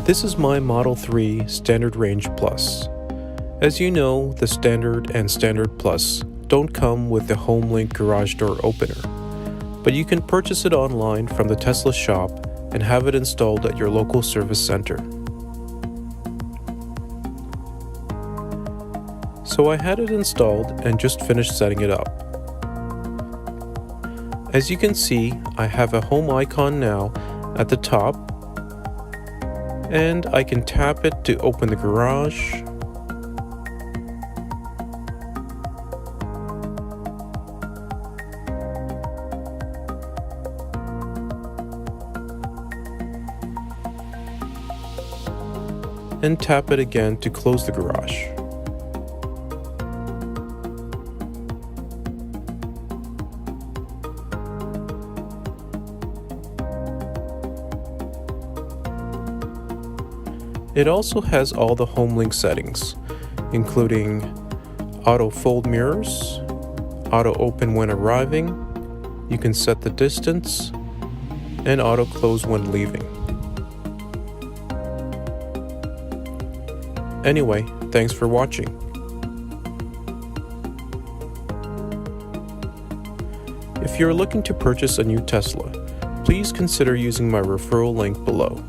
This is my Model 3 Standard Range Plus. As you know, the Standard and Standard Plus don't come with the Homelink Garage Door Opener, but you can purchase it online from the Tesla shop and have it installed at your local service center. So I had it installed and just finished setting it up. As you can see, I have a home icon now at the top, and I can tap it to open the garage, and tap it again to close the garage. It also has all the Homelink settings, including auto fold mirrors, auto open when arriving, you can set the distance, and auto close when leaving. Anyway, thanks for watching. If you're looking to purchase a new Tesla, please consider using my referral link below.